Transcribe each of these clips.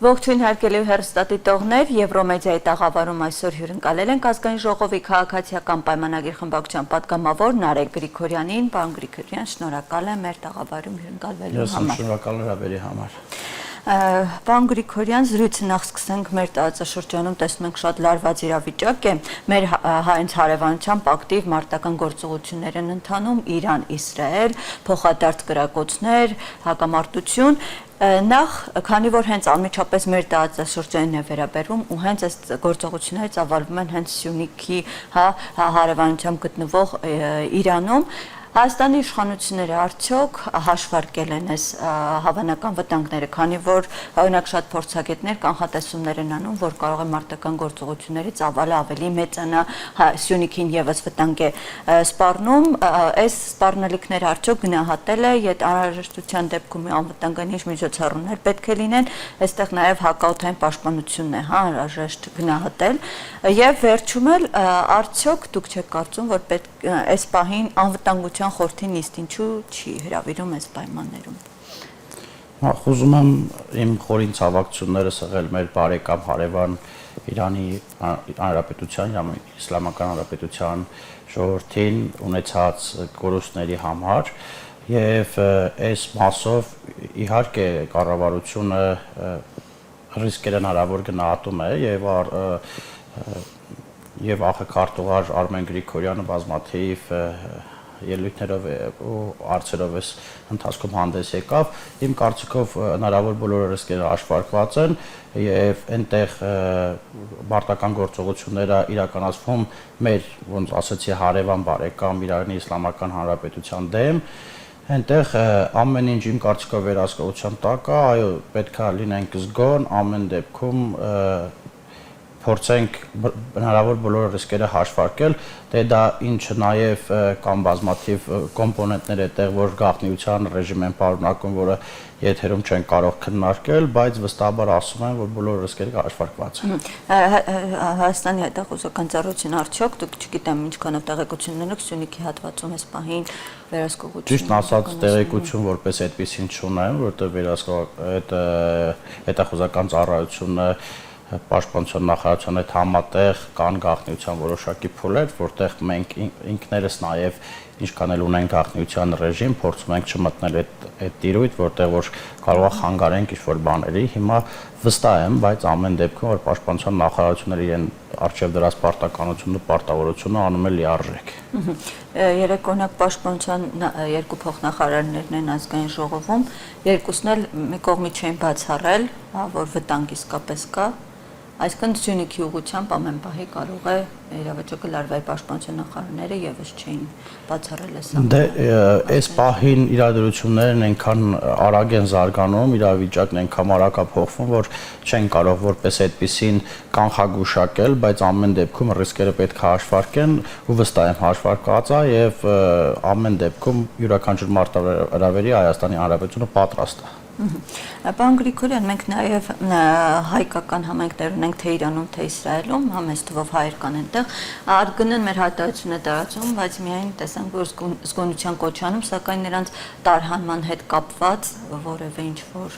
Ողջույն հարգելի հեռուստադիտողներ, Եվրոմեդիայի տաղավարում այսօր հյուրընկալել ենք ազգային ժողովի քաղաքացիական պայմանագիր խմբակցության պատգամավոր Նարեկ Գրիգորյանին։ Պարոն Գրիգորյան, շնորհակալ եմ մեր տաղավարում հյուրընկալվելու համար։ Ես շնորհակալ եմ հավերի համար։ Պարոն Գրիգորյան, զրույցը նախ սկսենք մեր տարածաշրջանում տեսնում ենք շատ լարված իրավիճակ է։ Մեր հայց հարևանությամբ ակտիվ մարտական գործողություններ են ընթանում Իրան-Իսրայել, փոխադարձ կրակոցներ, հակամարտություն։ Նախ, քանի որ հենց անմիջապես մեր տարածաշրջանին է վերաբերվում ու հենց այս գործողությունները ծավալվում են հենց Սյունիքի հարևանությամբ գտնվող Իրանում, Հայաստանի իշխանությունները արդյոք հաշվարկել են այս հավանական վտանգները, քանի որ օրինակ շատ փորձագետներ կանխատեսումներ են անում, որ կարող է մարտական գործողությունների ծավալը ավելի մեծանա, Սյունիքին եւս վտանգ է սպառնում, այս սպառնալիքները արդյոք գնահատել է, եթե անհրաժեշտության դեպքում անվտանգային ինչ միջոցառումներ պետք է լինեն, այստեղ նաեւ հակաօդային պաշտպանությունն է, անհրաժեշտ գնահատել, եւ վերջում էլ արդյոք դուք չեք կարծում, որ պետք այս պահին անվտանգության խորհրդի նիստ ինչու չի հրավիրում այս պայմաններում։ Ուզում եմ իմ խորին ցավակցությունները սղել մեր բարեկամ հարևան Իրանի Հանրապետության, Իսլամական Հանրապետության ժողովրդին ունեցած կորուստների համար եւ այս մասով իհարկե կառավարությունը ռիսկերը հնարավոր գնահատում է եւ ԱԽ-քարտուղար Արմեն Գրիգորյանը բազմաթիվ ելույթներով ու հարցերով այս ընթացքում հանդես եկավ, իմ կարծիքով հնարավոր բոլոր ռիսկերը հաշվարկված են եւ այնտեղ մարտական գործողությունները իրականացվում մեր, ոնց ասացի, հարևան բարեկամ Իրանի Իսլամական Հանրապետության դեմ, այնտեղ ամեն ինչ իմ կարծիքով վերահսկողության տակ է, այո, պետք է լինենք զգոն, ամեն դեպքում փորձենք հնարավոր բոլոր ռիսկերը հաշվարկել, դե դա ինչը նաև կամ բազմաթիվ կոմպոնենտներ այդտեղ, որ գաղտնիության ռեժիմ են պարունակում, որը եթերում չեն կարող քննարկել, բայց վստահաբար ասում են, որ բոլոր ռիսկերը հաշվարկված են։ Հայաստանի հետախուզական ծառայության արդյոք դուք չգիտեմ ինչքանով տեղեկություն ունեք Սյունիքի հատվածում այս պահին վերահսկողություն։ Ճիշտ ասած տեղեկություն որպես այդպեսին չունեմ, որտեղ հետախուզական ծառայությունը Պաշտպանության նախարարության հետ համատեղ կան գաղտնիության որոշակի փուլեր, որտեղ մենք ինքներս նաև ինչքան էլ ունենք գաղտնիության ռեժիմ, փորձում ենք չմտնել այդ տիրույթ, որտեղ որ կարող է խանգարենք ինչ-որ բաների։ Հիմա վստահ եմ, բայց ամեն դեպքում որ Պաշտպանության նախարարությունները իրեն արժև դրած պարտականությունն ու պարտավորությունը անում է լիարժեք։ Երեք օրինակ Պաշտպանության երկու փոխնախարարներն են ազգային ժողովում, երկուսն էլ մի կողմի չեն բացառել, որ վտանգ իսկապես կա։ Այսինքն Սյունիքի ուղղությամբ ամեն պահի կարող է իրավիճակը լարվայի պաշտպանության նախարարները եւս չէին բացառել այս ամենը։ Դե այս պահին իրադրություններն այնքան արագ են զարգանում, իրավիճակն այնքան արագ է փոխվում, որ չեն կարող որպես այդպեսին կանխագուշակել, բայց ամեն դեպքում ռիսկերը պետք է հաշվարկեն ու վստահ եմ հաշվարկված է եւ ամեն դեպքում յուրաքանչյուր մարտահրավերի Հայաստանի Հանրապետությունը պատրաստ է։ Պարոն Գրիգորյան, մենք նաև հայկական համայնքներ ունենք թե Իրանում, թե Իսրայելում, համես թվով հայեր կան այնտեղ, ԱՐԳ-ն մեր հայտարարությունը տարածում, բայց միայն տեսանք, որ զգոնության կոչանում, սակայն նրանց տարհանման հետ կապված որևէ ինչ-որ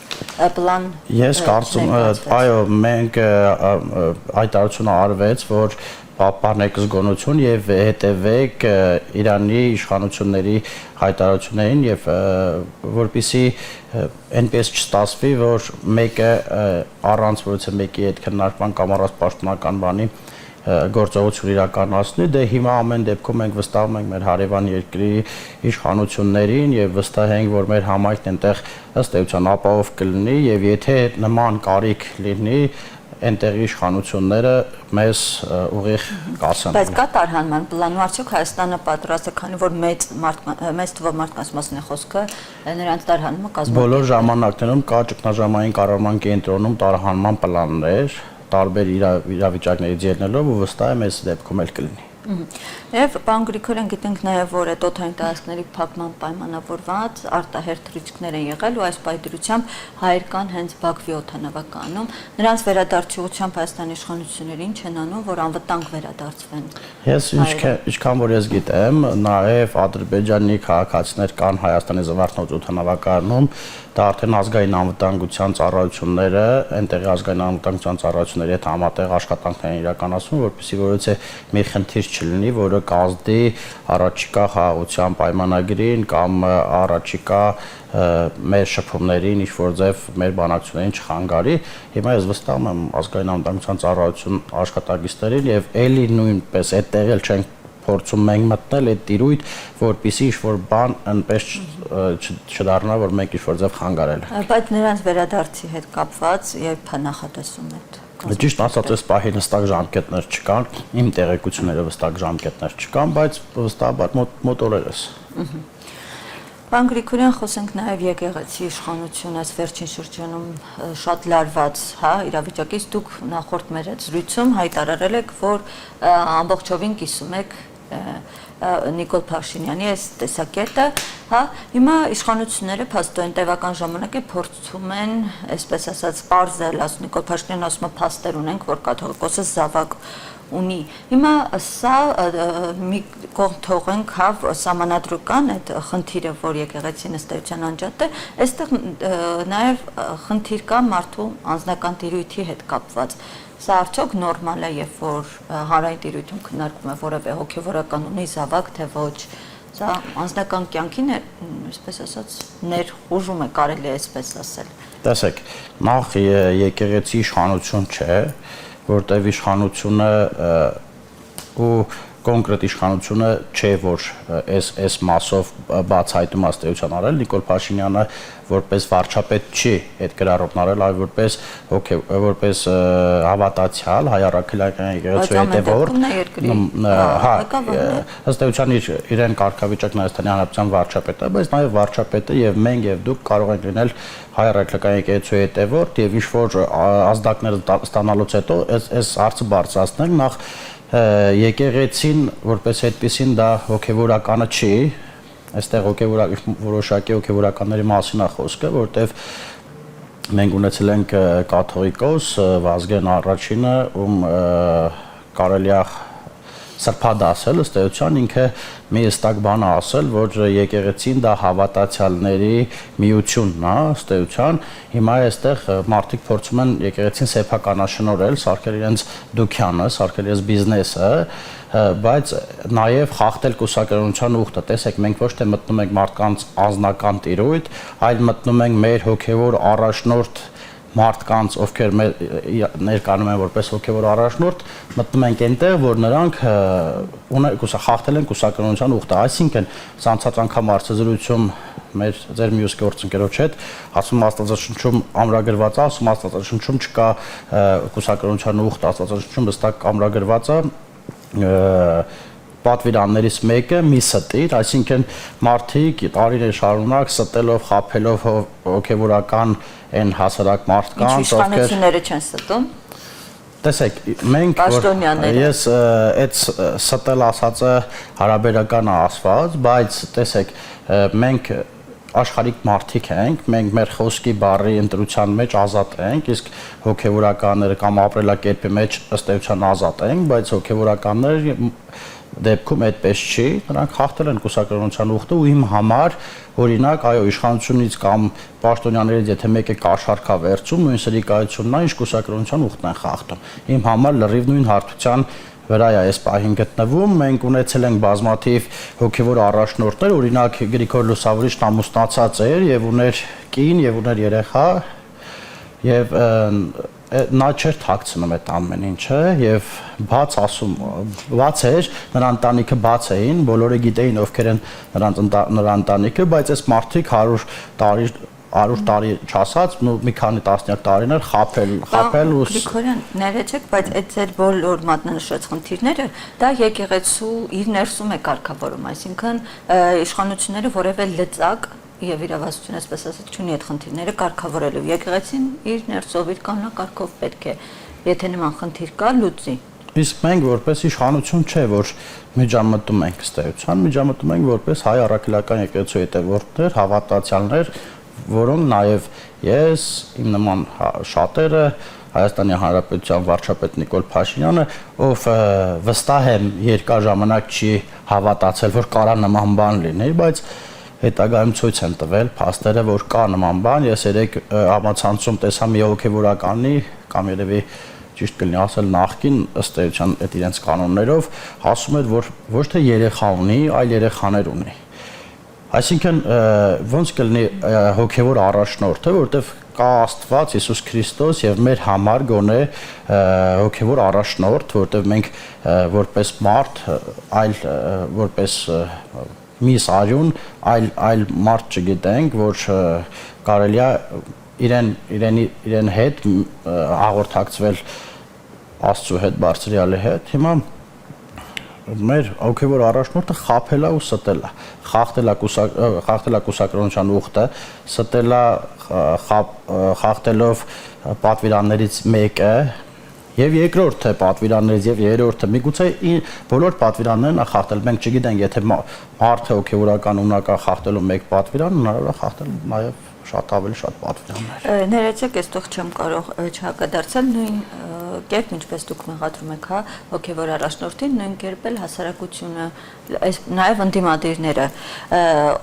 պլան։ Ես կարծում, այո, մենք հայտարարությունը արվեց, որ պահպանեք զգոնություն եւ հետեւեք Իրանի իշխանությունների հայտարարություններին եւ որպեսզի այնպես չստացվի, որ մեկը առանց որևէ մեկի հետ քննարկման կամ առանց պաշտոնական բանի գործողություն իրականացնի, դե հիմա ամեն դեպքում մենք վստահում ենք մեր հարևան երկրի իշխանություններին եւ վստահ ենք, որ մեր համայնքն այնտեղ ըստ էության ապահով կլինի եւ եթե նման կարիք լինի, այնտեղի իշխանությունները մեզ ուղիղ կասեն։ Բայց կա տարհանման պլան, արդյոք Հայաստանը պատրաստ է, քանի որ մեծ թվով մարդկանց մասն է խոսքը, նրանց տարհանումը կազմակերպել։ Բոլոր ժամանակներում կա ճգնաժամային կառավարման կենտրոնում տարհանման պլաններ, տարբեր իրավիճակներից ելնելով ու վստահ եմ այս դեպքում էլ կլինի։ Եվ պարոն Գրիգորյան, գիտենք նաև, որ այդ օդային տարածքների փակման պայմանավորված արտահերթ թռիչքներ են եղել ու այս պայդրությամբ հայեր կան հենց Բաքվի օդանավականում։ Նրանց վերադարձողությամբ Հայաստանի իշխանությունները ինչ են անում, որ անվտանգ վերադարձվեն։ Ես ինչքան որ ես գիտեմ, նաև Ադրբեջանի քաղաքացիներ կան Հայաստանի Զվարթնոց օդանավականում, դա արդեն ազգային անվտանգության ծառայությունները, այնտեղի ազգային անվտանգության ծառայությունների հետ համատեղ աշխատանքներ են իրականացնում, որպեսզի որոցե մի խնդիր չլինի, որը կազդի առաջիկա խաղաղության պայմանագրին կամ առաջիկա մեր շփումներին ինչ որ ձև մեր բանակցություններին չխանգարի։ Հիմա ես վստահում եմ ազգային անվտանգության ծառայություն աշխատակիցներին եւ ելի նույնպես այդտեղ էլ չենք փորձում մենք մտնել այդ տիրույթ, որպեսզի ինչ-որ բան այնպես չդառնա, որ մենք ինչ-որ ձև խանգարել ենք։ Բայց նրանց վերադարձի հետ կապված երբ նախատեսում եք։ Ճիշտ ասած, այս պահին հստակ ժամկետներ չկան, իմ տեղեկությունները հստակ ժամկետներ չկան, բայց վստահաբար մոտ օրերս։ Պարոն Գրիգորյան, խոսենք նաև եկեղեցի իշխանություն այս վերջին շրջանում շատ լարված, իրավիճակից դուք նախորդ մեր այդ զրույցում հայտարարել եք, որ ամբողջովին կիսում եք Նիկոլ Փաշինյանի այս տեսակետը, հիմա իշխանությունները փաստորեն տևական ժամանակ է փորձում են, այսպես ասած, պարզել, ասում Նիկոլ Փաշինյանն ասում է փաստեր ունենք, որ կաթողիկոսը զավակ ունի։ Հիմա սա մի կողմ թողենք, սահմանադրական այդ խնդիրը, որ եկեղեցին ըստ էության անջատ է, այստեղ նաև խնդիր կա մարդու անձնական տիրույթի հետ կապված։ Սա արդյոք նորմալ է, երբ որ հանրային տիրույթում քննարկվում է որևէ հոգևորական ունի զավակ, թե ոչ։ Սա անձնական կյանքին է, այսպես ասած, ներխուժում է, կարելի է այսպես ասել։ Տեսեք, նախ եկեղեցի իշխանություն չէ, որտեղ իշխանությունը ու կոնկրետ իշխանությունը չէ, որ այս մասով բացահայտում ըստեյության արել, Նիկոլ Փաշինյանը որպես վարչապետ չի այդ գրառումն արել, այլ որպես հավատացյալ հայ առաքելական եկեղեցու հետևորդ, ըստեյության իրեն կարգավիճակն Հայաստանի Հանրապետության վարչապետը, բայց նաև վարչապետը եւ մենք եւ դուք կարող ենք լինել հայ առաքելական եկեղեցու հետևորդ եւ ինչ որ ազդակները ստանալուց հետո այս հարցը բարձրացնենք նախ եկեղեցին որպես այդպեսին դա հոգևորականը չի, այստեղ որոշակի հոգևորականների մասին է խոսքը, որտեվ մենք ունեցել ենք կաթողիկոս Վազգեն առաջինը, ում կարելի է սրբադասել, ըստ էության ինքը մի հստակ բան է ասել, որ եկեղեցին դա հավատացյալների միությունն է, ըստ էության, հիմա այստեղ մարդիկ փորձում են եկեղեցին սեփականաշնորհել, սարքել իրենց դուքյանը, սարքել իրենց բիզնեսը, բայց նաև խախտել կուսակերպության ուխտը։ Տեսեք, մենք ոչ թե մտնում ենք մարդկանց անձնական տիրույթ, այլ մտնում ենք մեր հոգևոր առաջնորդ մարդկանց, ովքեր ներկայանում են որպես հոգևոր առաջնորդ, մտնում ենք այնտեղ, որ նրանք խախտել են կուսակերպության ուխտը, այսինքն ցանցած անգամ հարցազրույցում մեր ձեր մյուս գործընկերոջ հետ ասում Աստվածաշնչում ամրագրված է, ասում Աստվածաշնչում չկա կուսակերպության ուխտ, Աստվածաշնչում հստակ ամրագրված է պատվիրաններից մեկը մի ստիր, այսինքն մարդիկ տարիներ շարունակ ստելով, խաբելով հոգևորական այն հասարակ մարդկանց, իշխանությունները չեն ստում։ Տեսեք, մենք ես այդ ստել ասածը հարաբերական է ասված, բայց տեսեք, մենք աշխարհիկ մարդիկ ենք, մենք մեր խոսքի բառի ընտրության մեջ ազատ ենք, իսկ հոգևորականները կամ ապրելակերպի մեջ ըստ էության ազատ ենք, բայց հոգևորականները դեպքում այդպես չի, նրանք խախտել են կուսակերպության ուխտը ու իմ համար օրինակ, այո, իշխանությունից կամ պաշտոնյաներից եթե մեկը կաշառքա վերցում, նույն սրիկայությունն է, ինչ կուսակերպության ուխտն են խախտում։ Իմ համար լրիվ նույն հարթության վրա է այս պահին գտնվում, մենք ունեցել ենք բազմաթիվ հոգևոր առաջնորդներ, օրինակ Գրիգոր Լուսավորիչն ամուսնացած էր եւ ուներ կին եւ ուներ երեխա եւ նա չէր թաքցնում այդ ամեն ինչը եւ բաց էր, նրա ընտանիքը բաց էին, բոլորը գիտեին ովքեր են նրա ընտանիքը, բայց այս մարդիկ 100 տարի չասած, մի քանի տասնյակ տարիներ խաբել ու Գրիգորյան, ներեցեք, բայց այդ ձեր բոլոր մատնանշած խնդիրները դա եկեղեցու իր ներսում է կարգավորում, այսինքն իշխանությունները որևէ լծակ եւ իրավասություն, այսպես ասած, չունի այդ խնդիրները կարգավորելու։ Եկեղեցին իր ներսով իր կանոնակարգով պետք է, եթե նման խնդիր կա, լուծի։ իսկ մենք որպես իշխանություն չէ, որ միջամտում ենք ստեյության, միջամտում ենք որպես հայ առաքելական եկեղեցու հետևորդներ, հավատացյալներ, որոնք նաև ես, իմ նման շատերը, Հայաստանի Հանրապետության վարչապետ Նիկոլ Փաշինյանը, ով վստահ եմ երկար ժամանակ չի հավատացել, որ կարա նման բան լինի, բայց հետագայում ցույց են տվել փաստերը, որ կա նման բան։ Ես երեք համացանցում տեսա մի հոգևորականի կամ երևի ճիշտ կլինի ասել նախկին ըստ էության այդ իրենց կանոններով ասում էր, որ ոչ թե երեխա ունի, այլ երեխաներ ունի։ Այսինքն ոնց կլինի հոգևոր առաջնորդը, որտեվ կա Աստված Հիսուս Քրիստոս եւ մեր համար գոնե հոգևոր առաջնորդ, որտեվ մենք որպես մարդ, այլ որպես միս արյուն, այլ մարդ չգիտենք, որ կարելի է իրեն հետ հաղորդակցվել Աստծո հետ, Բարձրյալի հետ։ Հիմա մեր հոգևոր առաջնորդը խաբելա ու ստելա, խախտելա կուսակրոնության ուխտը, ստելա խախտելով պատվիրաններից մեկը եւ երկրորդը պատվիրաններից եւ երրորդը միգուցե բոլոր պատվիրաններն խախտել, մենք չգիտենք, եթե մարդը հոգևորական ունակա խախտելու մեկ պատվիրան, հնարավոր է խախտել նաեւ շատ ավելի շատ պատվիրաններ։ Ներեցեք, այստեղ չեմ կարող չհակադարձել նույն կերպ, ինչպես դուք մեղադրում եք, հա, հոգևոր առաջնորդին, նույն կերպ էլ հասարակությունը, նաև ընդդիմադիրները։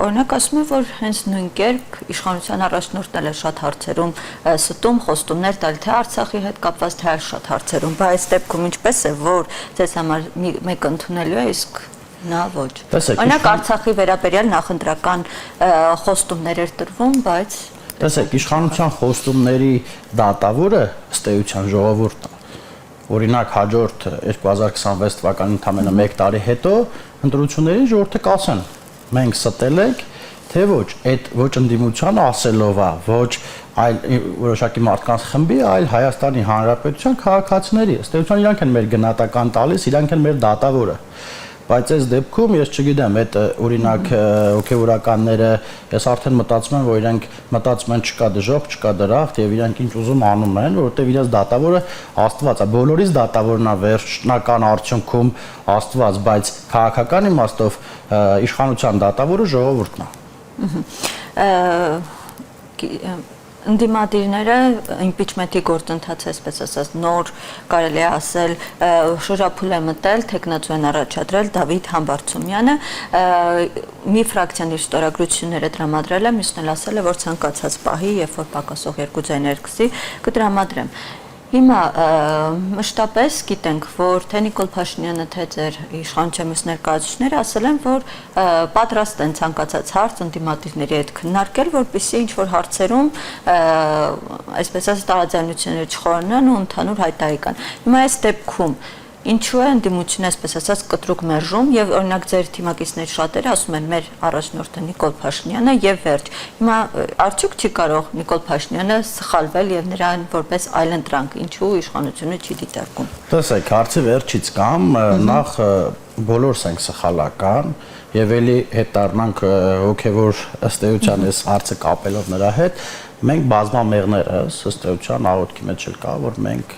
Օրինակ ասում են, որ հենց նույն կերպ իշխանության առաջնորդն էլ է շատ հարցերում ստում, խոստումներ տալ թե Արցախի հետ կապված, թե այլ շատ հարցերում, բայց այս դեպքում ինչպես է, որ ձեզ համար մեկը ընդունելու է, իսկ նա ոչ։ Օրինակ Արցախի վերաբերյալ նախընտրական խոստումներ էր տրվում, բայց տեսեք, իշխանության խոստումների դատավորը ըստ էության ժողովուրդն է։ Օրինակ հաջորդ 2026 թվականին ընդամենը 1 տարի հետո ընտրություններին ժողովուրդը կասեն. մենք ստել ենք, թե ոչ, այդ ոչ ընդդիմությանը ասելով է, ոչ այլ որոշակի մարդկանց խմբի, այլ Հայաստանի Հանրապետության քաղաքացիների։ Ըստ էության իրանք են մեր գնահատական տալիս, իրանք են մեր դատավորը։ Բայց այս դեպքում ես չգիտեմ, այդ օրինակ հոգևորականները, ես արդեն մտածում եմ, որ իրենք մտածում են չկա դժոխք, չկա դրախտ եւ իրենք ինչ ուզում անում են, որովհետեւ իրենց դատավորը Աստված է, բոլորից դատավորն է վերջնական արդյունքում Աստված, բայց քաղաքական իմաստով իշխանության դատավորը ժողովուրդն է։ Ընդդիմադիրները impeachment-ի գործընթացը, այսպես ասած, նոր կարելի է ասել, շրջափուլ է մտել, թեկնածու են առաջադրել Դավիթ Համբարձումյանը, մի ֆրակցիան իր ստորագրությունները տրամադրել է, մյուսն էլ ասել է, որ ցանկացած պահի, երբ որ պակասող երկու ձայներ կսի, կտրամադրեմ։ Հիմա մշտապես գիտենք, որ թե Նիկոլ Փաշինյանը, թե ձեր իշխանության մյուս ներկայացուցիչները ասել են, որ պատրաստ են ցանկացած հարց ընդդիմադիրների հետ քննարկել, որպեսզի ինչ-որ հարցերում, այսպես ասած, տարաձայնությունները չխորանան ու ընդհանուր հայտարարի կան։ Հիմա այս դեպքում ինչու է ընդդիմությունը, այսպես ասած, կտրուկ մերժում եւ օրինակ ձեր թիմակիցների շատերը ասում են մեր առաջնորդը Նիկոլ Փաշինյանը եւ վերջ։ Հիմա արդյոք չի կարող Նիկոլ Փաշինյանը սխալվել եւ նրան որպես այլընտրանք, ինչու իշխանությունը չի դիտարկում։ Տեսեք, հարցի վերջից կամ նախ բոլորս ենք սխալական եւ ելի հետառնանք հոգեվոր ըստ էության այս հարցը կապելով նրա հետ։ Մենք բազմամեղներս, ըստ էության աղոթքի մեջ էլ կա, որ մենք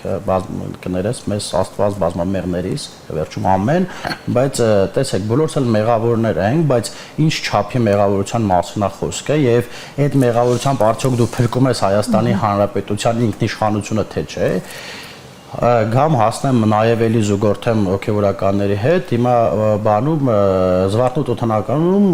կներես մեզ Աստված բազմամեղներից, վերջում ամեն, բայց տեսեք, բոլորս էլ մեղավորներ ենք, բայց ինչ չափի մեղավորության մասին է խոսքը եւ այդ մեղավորությամբ արդյոք դու փրկում ես Հայաստանի Հանրապետության ինքնիշխանությունը թե չէ։ Գամ հասնեմ նաև էլի զուգորդեմ հոգևորականների հետ, հիմա բանում Զվարթնոտ օդանականում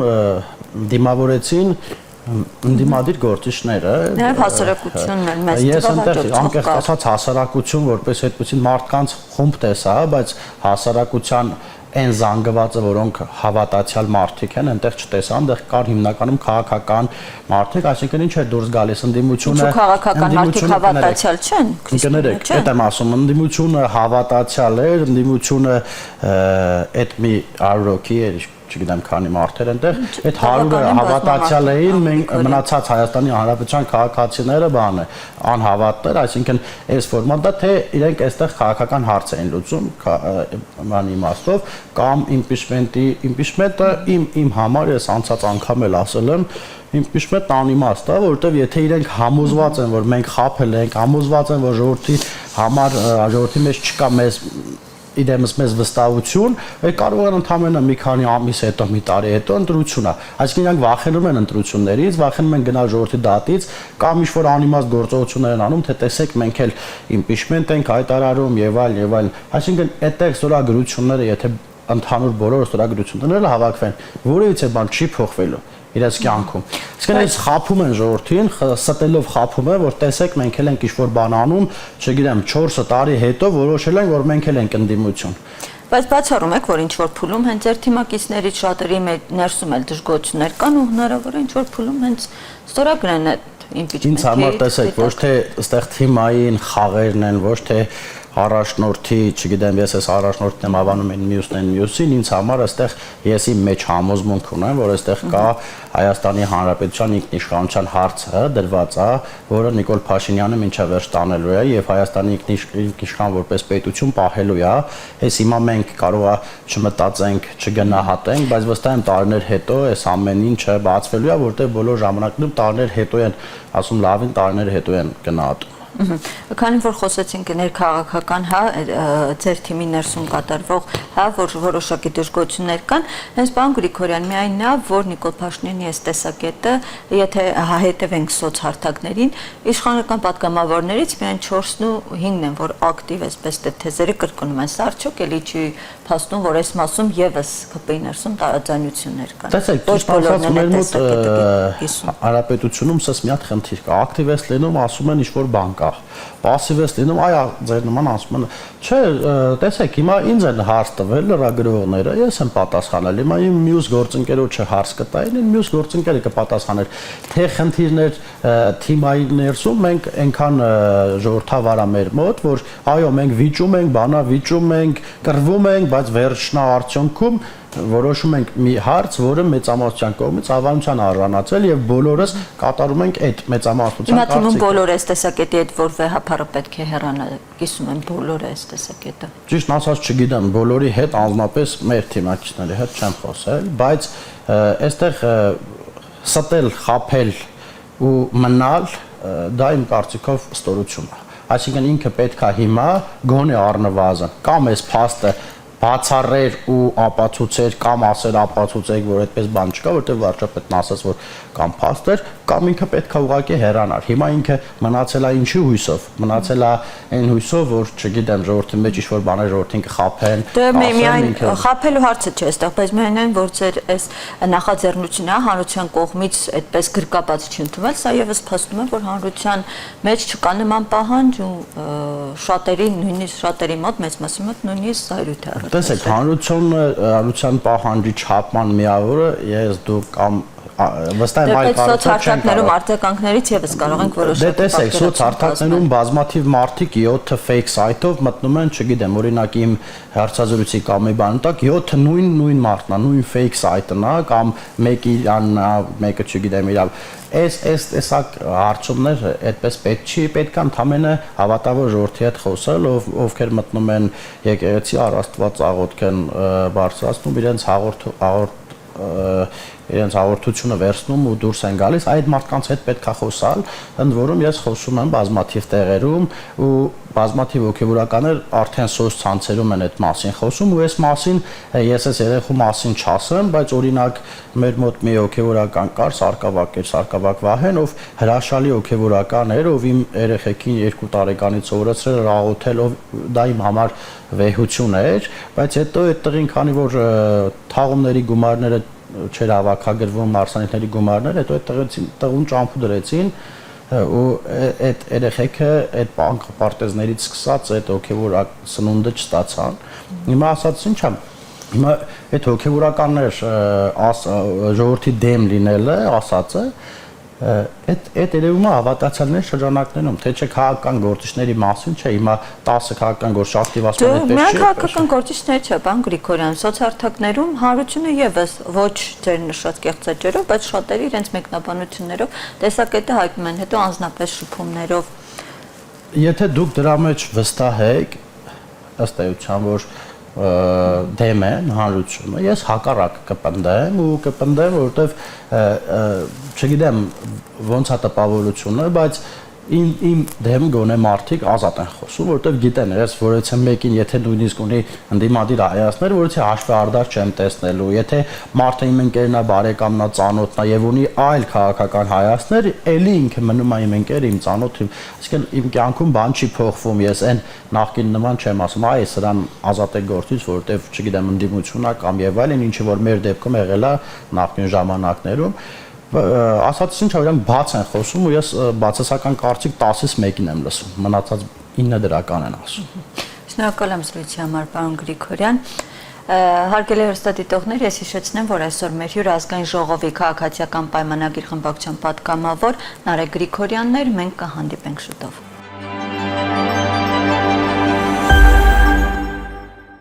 դիմավորեցին ընդդիմադիր գործիչները նաև հասարակությունն էլ մեծ ես այնտեղ անկեղծ ասած հասարակություն որպես այդպեսին մարդկանց խումբ տեսա, բայց հասարակության այն զանգվածը, որոնք հավատացյալ մարդիկ են, այնտեղ չտեսա, այնտեղ կար հիմնականում քաղաքական մարդիկ, այսինքն ինչ է դուրս գալիս ընդդիմությունը։ Ինչու քաղաքական մարդիկ հավատացյալ չեն։ Կներեք, այդ եմ ասում, ընդդիմությունը հավատացյալ էր, ընդդիմությունը այդ մի 100 հոգի էր, չգիտեմ քանի մարդեր այնտեղ, այդ 100-ը հավատացյալ էին, մենք մնացած Հայաստանի Հանրապետության քաղաքացիները բանը անհավատներ, այսինքն այս ֆորմատը թե իրենք այստեղ քաղաքական հարց էին լուծում, բանի իմաստով, կամ impeachment-ը իմ համար ես անցած անգամ էլ ասել եմ, impeachment-ը անիմաստ է, որովհետև եթե իրենք համոզված են, որ մենք խաբել ենք, համոզված են, որ ժողովրդի համար ժողովրդի մեջ չկա մեզ իրենից մեզ վստահություն, կարող են ընդամենը մի քանի ամիս հետո, մի տարի հետո ընտրություն է։ Այսինքն իրանք վախենում են ընտրություններից, վախենում են գնալ ժողովրդի դատից, կամ ինչ-որ անիմաստ գործողություններ են անում, թե տեսեք մենք էլ impeachment ենք հայտարարում եւ այլ։ Այսինքն այդտեղ ստորագրությունները, եթե ընդհանուր բոլոր ստորագրությունները հավաքվեն, որևիցե բան չի փոխվելու իրաց կյանքում։ Իսկ այս խափում են ժողովրդին, ստելով խափում է, որ տեսեք մենք էլ ենք ինչ-որ բան անում, չգիտեմ, 4 տարի հետո որոշել են, որ մենք էլ ենք ընդդիմություն։ Բայց բացառում եք, որ ինչ-որ փուլում հենց ձեր թիմակիցներից շատերի ներսում էլ դժգոհություններ կան ու հնարավոր է ինչ-որ փուլում հենց ստորագրեն այդ impeachment-ի։ Ինձ համար տեսեք, ոչ թե այստեղ թիմային խաղերն են, ոչ թե առաջնորդի, չգիտեմ, ես այս առաջնորդն եմ ավանում են մյուսին, ինձ համար այստեղ ես իմ մեջ համոզմունք ունեմ, որ այստեղ կա Հայաստանի Հանրապետության ինքնիշխանության հարցը դրված է, որը Նիկոլ Փաշինյանը մինչև վերջ տանելու է եւ Հայաստանի ինքնիշխան որպես պետություն պահելու է։ Այս հիմա մենք կարող է չմտածենք, չգնահատենք, բայց վստահ եմ տարիներ հետո այս ամեն ինչը բացվելու է, որտեղ բոլոր ժամանակներում տարիներ հետո են, ասում լավին տարիներ հետո են գնահատում։ Քանի որ խոսեցինք ներքաղաքական, ձեր թիմի ներսում կատարվող, որ որոշակի դժգոհություններ կան, հենց պարոն Գրիգորյան, միայն նա, որ Նիկոլ Փաշինյանի այս տեսակետը, եթե հետևենք սոցհարթակներին, իշխանական պատգամավորներից միայն 4-ն ու 5-ն են, որ ակտիվ այսպես թեզերը կրկնում են, սա արդյոք էլի չի փաստում, որ այս մասում եւս ԿՊ-ի ներսում տարաձայնություններ կան։ Տեսեք, ոչ բոլորն են այդ տեսակետը։ Հանրապետությունում սա մի հատ խնդիր կա, ակտիվեստ լինում, ասում են ինչ-որ բան կա, պասիվեստ լինում, այ ձեր նման ասում են, չէ, տեսեք, հիմա ինձ են հարց տվել լրագրողները, ես եմ պատասխանել, հիմա իմ մյուս գործընկերոջը հարց կտային, այն մյուս գործընկերը կպատասխաներ, թե խնդիրներ թիմայի ներսում մենք այնքան ժողովրդավար է մեր մոտ, որ այո, մենք վիճում ենք, բանա վիճում ենք, կռվում ենք, բայց վերջնաարդյունքում որոշում ենք մի հարց, որը մեծամասնության կողմից հավանության արժանացել եւ բոլորս կատարում ենք այդ մեծամասնության կարծիքը։ Հիմա թվում բոլորը այս տեսակետի հետ որ վեհապարը պետք է հեռանա, կիսում են բոլորը այս տեսակետը։ Ճիշտ ասած չգիտեմ, բոլորի հետ անձնապես մեր թիմակիցների հետ չեմ խոսել, բայց այստեղ ստել, խաբել ու մնալ դա իմ կարծիքով ստորություն է։ Այսինքն ինքը պետք է հիմա գոնե առնվազն կամ այս փաստը բացառեր ու ապացուցեր կամ ասեր ապացուցեք, որ այդպես բան չկա, որտեղ վարչապետն ասաց, որ կամ փաստ էր, կամ ինքը պետք է ուղղակի հեռանար։ Հիմա ինքը մնացել է ինչի հույսով, մնացել է այն հույսով, որ չգիտեմ, ժողովրդի մեջ ինչ-որ բաներ ժողովրդին կխաբեն։ Դե միայն խաբելու հարցը չէ, այստեղ, բայց միայն այն, որ ձեր այս նախաձեռնությունը հանրության կողմից այդպես գրկապած չի ընդունվել, սա եւս փաստում է, որ հանրության մեջ չկա նման պահանջ ու շատերի, նույնիսկ շատերի մոտ, մեծ մասի մոտ նույնիսկ զայրույթ է։ Տեսեք, հանրության պահանջի չափման միավորը ես դու կամ վստահ եմ այլ սոցհարթակներում արձագանքներից եւս կարող ենք որոշակի։ Դե տեսեք, սոցհարթակներում բազմաթիվ մարդիկ 7 fake site-ով մտնում են, չգիտեմ, օրինակ իմ հարցազրույցի կամ մի բան տակ 7 նույն մարդն է, նույն fake site-ն է կամ մեկը իրանն է, մեկը չգիտեմ իրավ։ Այս տեսակ հարցումներ այդպես պետք չի, պետք է ընդամենը հավատավոր ժողովրդի հետ խոսել, ովքեր մտնում են եկեղեցի առաստված աղոթք են բարձրացնում իրենց հաղորդությունը վերցնում ու դուրս են գալիս, այդ մարդկանց հետ պետք է խոսալ, ընդ որում ես խոսում եմ բազմաթիվ տեղերում ու բազմաթիվ հոգևորականներ արդեն սոցցանցերում են այդ մասին խոսում ու այս մասին ես այս երեխու մասին չասեմ, բայց օրինակ մեր մոտ մի հոգևորական կար Սարգսակ Վահեն, ով հրաշալի հոգևորական էր, ով իմ երեխեքին 2 տարեկանից սովորեցրել էր աղոթել, ով դա իմ համար վեհություն էր, բայց հետո այդտեղին քանի որ թաղումների գումարները չեր հավաքագրվում մարսանիքների գումարներ, հետո այդ տղուն ճամփու դրեցին ու այդ երեխեքը այդ պարտեզներից սկսած այդ հոգևոր սնունդը չստացան։ Հիմա ասած ինչ եմ, հիմա այդ հոգևորականներ ժողովրդի դեմ լինելը ասածը այդ երևում է հավատացյալների շրջանակներում, թե չէ քաղաքական գործիչների մասին չէ, հիմա 10 քաղաքական գործիչ ակտիվացման այդպես չէ։ Միայն քաղաքական գործիչներ չէ, պարոն Գրիգորյան, սոցհարթակներում հանրությունը եւս ոչ ձեր նշած կեղծաճերով, բայց շատերի իրենց մեկնաբանություններով տեսակետը հայտնում են, հետո անձնապես շփումներով։ Եթե դուք դրա մեջ վստահ եք, ըստ էության, որ դեմ են հանրությունը, ես հակառակ կպնդեմ ու կպնդեմ, որովհետև չգիտեմ ոնց է տպավորությունը, բայց իմ դեմ գոնե մարդիկ ազատ են խոսում, որովհետև գիտեն, ես որից եմ մեկին, եթե նույնիսկ ունի ընդդիմադիր հայացքներ, որից հաշվառդար չեմ տեսնելու, եթե մարդը իմ ընկերն է, բարեկամն է, ծանոթն է եւ ունի այլ քաղաքական հայացքներ, ելի ինքը մնում է իմ ընկեր, իմ ծանոթ, այսինքն իմ կյանքում բան չի փոխվում, ես այն նախկին նման չեմ ասում, այ սրան ազատ է գործից, որովհետև չգիտեմ, ընդդիմություն է կամ եւ այլն, ինչը որ մեր դեպքում եղել է նախկին ժամանակներում ասածին չէ, իրանք բաց են խոսում ու ես բացասական կարծիք 10-ից 1-ին եմ լսում, մնացած 9 դրական են ասում։ Շնորհակալ եմ զրույցի համար, պարոն Գրիգորյան։ Հարգելի հեռուստադիտողներ, ես հիշեցնեմ, որ այսօր մեր հյուր ազգային ժողովի քաղաքացիական պայմանագիր խմբակցության պատգամավոր Նարեկ Գրիգորյանն էր, մենք կհանդիպենք շուտով։